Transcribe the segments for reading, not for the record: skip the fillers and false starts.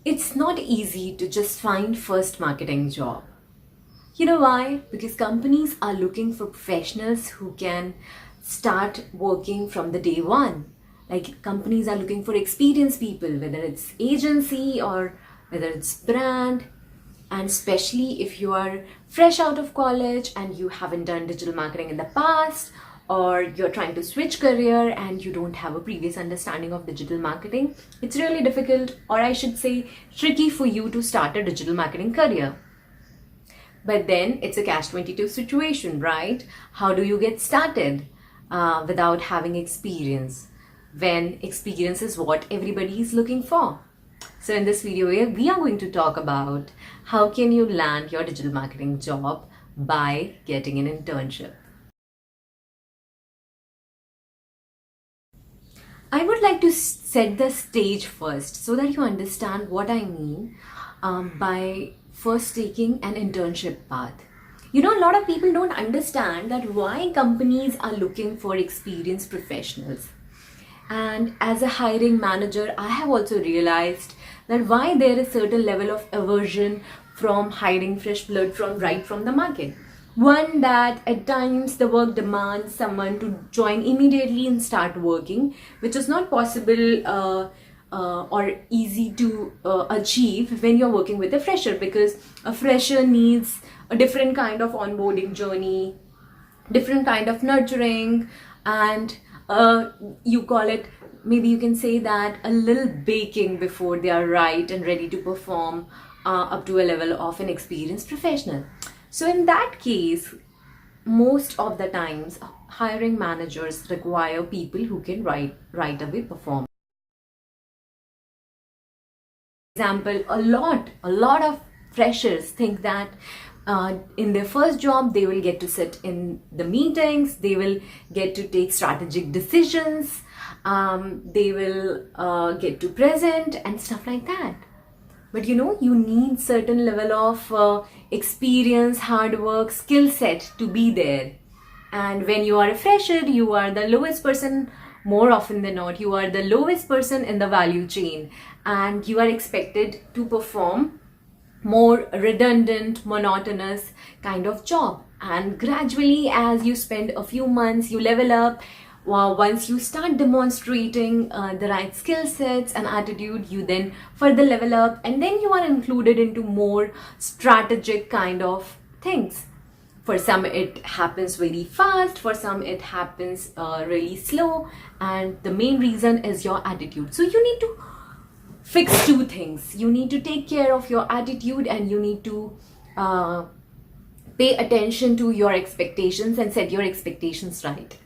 It's not easy to just find first marketing job. You know why? Because companies are looking for professionals who can start working from the day one. Like companies are looking for experienced people, whether it's agency or whether it's brand. And especially if you are fresh out of college and you haven't done digital marketing in the past, or you're trying to switch career and you don't have a previous understanding of digital marketing, it's really difficult, or I should say tricky, for you to start a digital marketing career. But then it's a catch-22 situation, right? How do you get started without having experience, when experience is what everybody is looking for? So in this video, we are going to talk about how can you land your digital marketing job by getting an internship. I would like to set the stage first so that you understand what I mean by first taking an internship path. You know, a lot of people don't understand that why companies are looking for experienced professionals. And as a hiring manager, I have also realized that why there is certain level of aversion from hiring fresh blood right from the market. One, that at times the work demands someone to join immediately and start working, which is not possible or easy to achieve when you're working with a fresher, because a fresher needs a different kind of onboarding journey, different kind of nurturing, and you call it, maybe you can say that, a little baking before they are right and ready to perform up to a level of an experienced professional. So in that case, most of the times hiring managers require people who can right away perform. For example, a lot of freshers think that in their first job they will get to sit in the meetings, they will get to take strategic decisions, they will get to present and stuff like that. But you know, you need certain level of experience, hard work, skill set to be there. And when you are a fresher, you are the lowest person. More often than not, you are the lowest person in the value chain, and you are expected to perform more redundant, monotonous kind of job. And gradually, as you spend a few months, you level up. Once you start demonstrating the right skill sets and attitude, you then further level up, and then you are included into more strategic kind of things. For some it happens very fast, for some it happens really slow, and the main reason is your attitude. So you need to fix two things. You need to take care of your attitude, and you need to pay attention to your expectations and set your expectations right.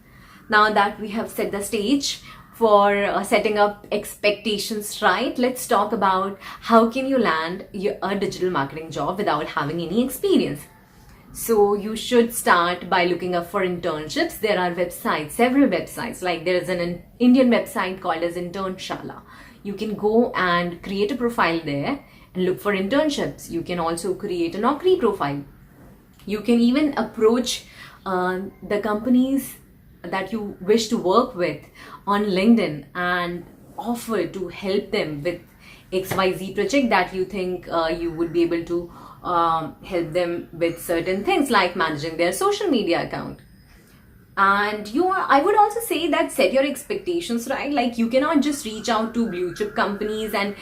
Now that we have set the stage for setting up expectations right, let's talk about how can you land a digital marketing job without having any experience. So you should start by looking up for internships. There are websites, several websites, like there is an Indian website called as Internshala. You can go and create a profile there and look for internships. You can also create a Naukri profile. You can even approach the companies that you wish to work with on LinkedIn and offer to help them with XYZ project that you think you would be able to help them with certain things like managing their social media account. And I would also say that set your expectations right. Like you cannot just reach out to blue chip companies and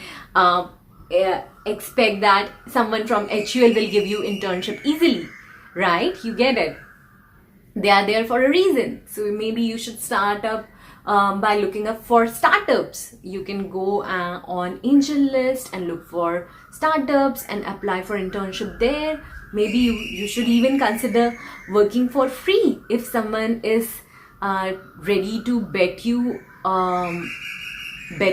expect that someone from HUL will give you internship easily, right? You get it. They are there for a reason. So maybe you should start up by looking up for startups. You can go on Angel List and look for startups and apply for internship there. Maybe you should even consider working for free if someone is ready to bet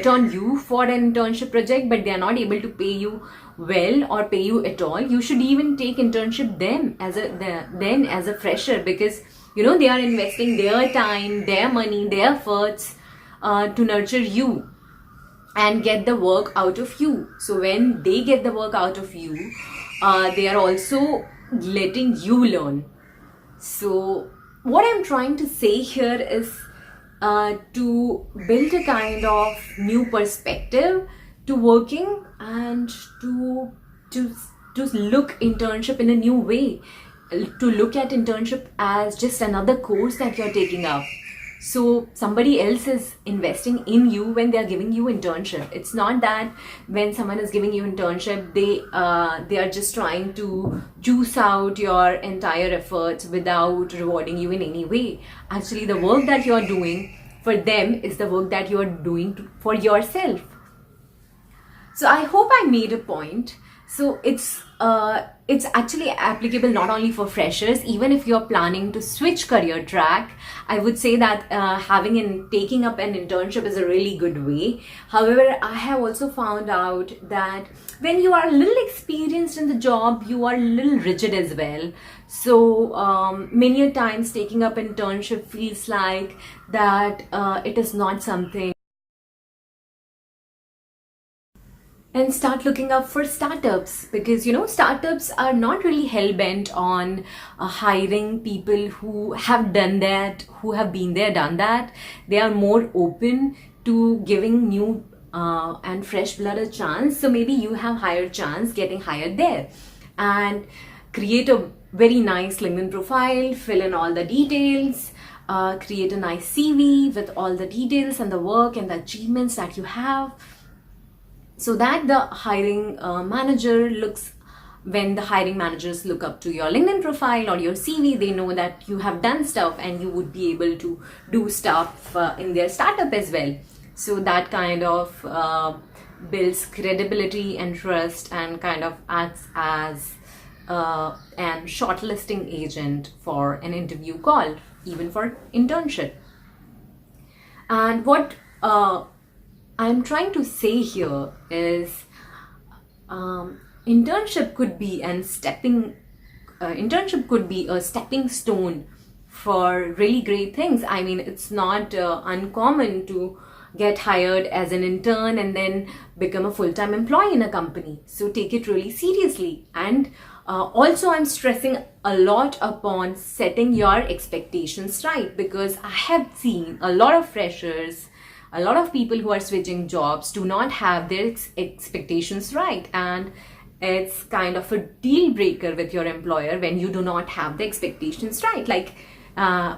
on you for an internship project, but they are not able to pay you well or pay you at all. You should even take internship then as a fresher, because you know they are investing their time, their money, their efforts to nurture you and get the work out of you. So when they get the work out of you, they are also letting you learn. So what I'm trying to say here is to build a kind of new perspective, to working and to to to look internship in a new way, to look at internship as just another course that you're taking up. So somebody else is investing in you when they're giving you internship. It's not that when someone is giving you internship, they are just trying to juice out your entire efforts without rewarding you in any way. Actually, the work that you're doing for them is the work that you're doing for yourself. So I hope I made a point. So it's actually applicable not only for freshers. Even if you're planning to switch career track, I would say that taking up an internship is a really good way. However, I have also found out that when you are a little experienced in the job, you are a little rigid as well. So many a times taking up internship feels like that it is not something. And start looking up for startups, because startups are not really hell-bent on hiring people who have done that, who have been there, done that. They are more open to giving new and fresh blood a chance. So maybe you have higher chance getting hired there, and create a very nice LinkedIn profile, fill in all the details, create a nice CV with all the details and the work and the achievements that you have, so that the hiring manager looks, when the hiring managers look up to your LinkedIn profile or your CV, they know that you have done stuff and you would be able to do stuff in their startup as well. So that kind of builds credibility and trust, and kind of acts as an shortlisting agent for an interview call, even for internship. And what I'm trying to say here is internship could be a stepping stone for really great things. I mean, it's not uncommon to get hired as an intern and then become a full-time employee in a company. So take it really seriously. And also, I'm stressing a lot upon setting your expectations right, because I have seen a lot of freshers, a lot of people who are switching jobs do not have their expectations right, and it's kind of a deal breaker with your employer when you do not have the expectations right. Like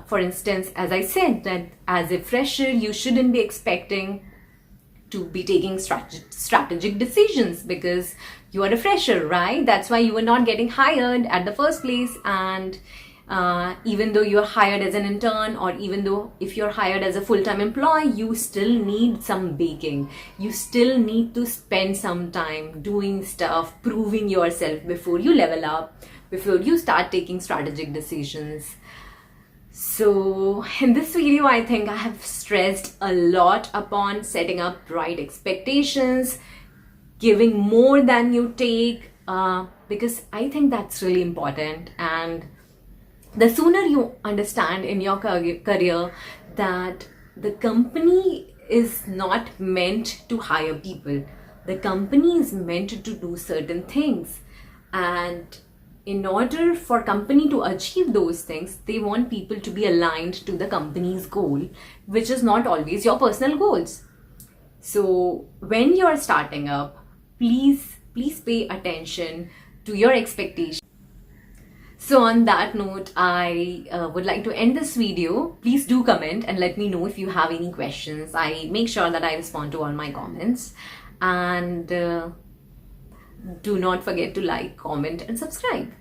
for instance, as I said, that as a fresher you shouldn't be expecting to be taking strategic decisions, because you are a fresher, right? That's why you were not getting hired at the first place. And even though you're hired as an intern, or even though if you're hired as a full-time employee, you still need some baking. You still need to spend some time doing stuff, proving yourself before you level up, before you start taking strategic decisions. So in this video, I think I have stressed a lot upon setting up right expectations, giving more than you take, because I think that's really important. And the sooner you understand in your career that the company is not meant to hire people, the company is meant to do certain things, and in order for company to achieve those things, they want people to be aligned to the company's goal, which is not always your personal goals. So when you're starting up, please pay attention to your expectations. So on that note, I would like to end this video. Please do comment and let me know if you have any questions. I make sure that I respond to all my comments. And do not forget to like, comment and subscribe.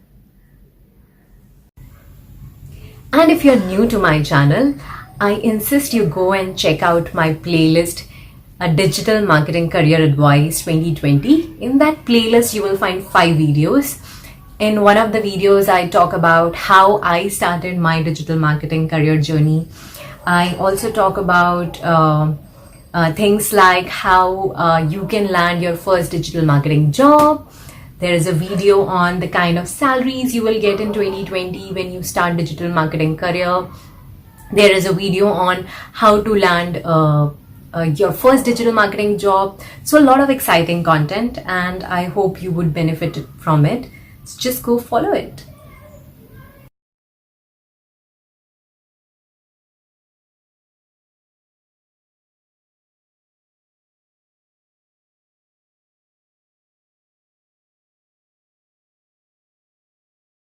And if you're new to my channel, I insist you go and check out my playlist, A Digital Marketing Career Advice 2020. In that playlist, you will find 5 videos. In one of the videos, I talk about how I started my digital marketing career journey. I also talk about things like how you can land your first digital marketing job. There is a video on the kind of salaries you will get in 2020 when you start digital marketing career. There is a video on how to land your first digital marketing job. So a lot of exciting content, and I hope you would benefit from it. Just go follow it.